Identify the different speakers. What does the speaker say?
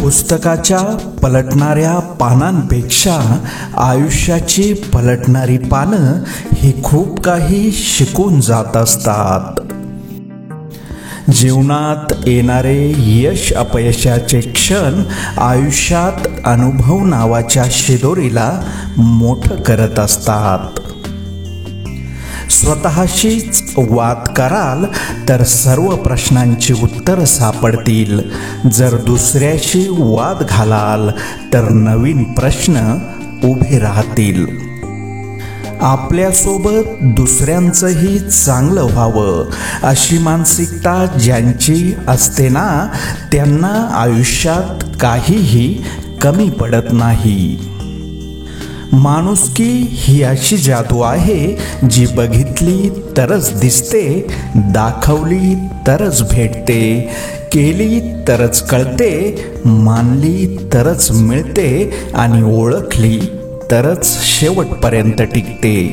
Speaker 1: पुस्तकाच्या पलटणाऱ्या पानांपेक्षा आयुष्याची पलटणारी पानं ही खूप काही शिकून जात असतात. जीवनात येणारे यश अपयशाचे क्षण आयुष्यात अनुभव नावाच्या शिदोरीला मोठं करत असतात. स्वतःशीच वाद कराल तर सर्व प्रश्नांची उत्तर सापडतील. जर दुसऱ्याशी वाद घालाल तर नवीन प्रश्न उभे राहतील. आपल्यासोबत दुसऱ्यांचंही चांगलं व्हावं अशी मानसिकता ज्यांची असते ना, त्यांना आयुष्यात काहीही कमी पडत नाही. माणुसकी ही अशी जादू आहे जी बघितली तरच दिसते, दाखवली तरच भेटते, केली तरच कळते, मानली तरच मिळते आणि ओळखली तरच शेवटपर्यंत टिकते.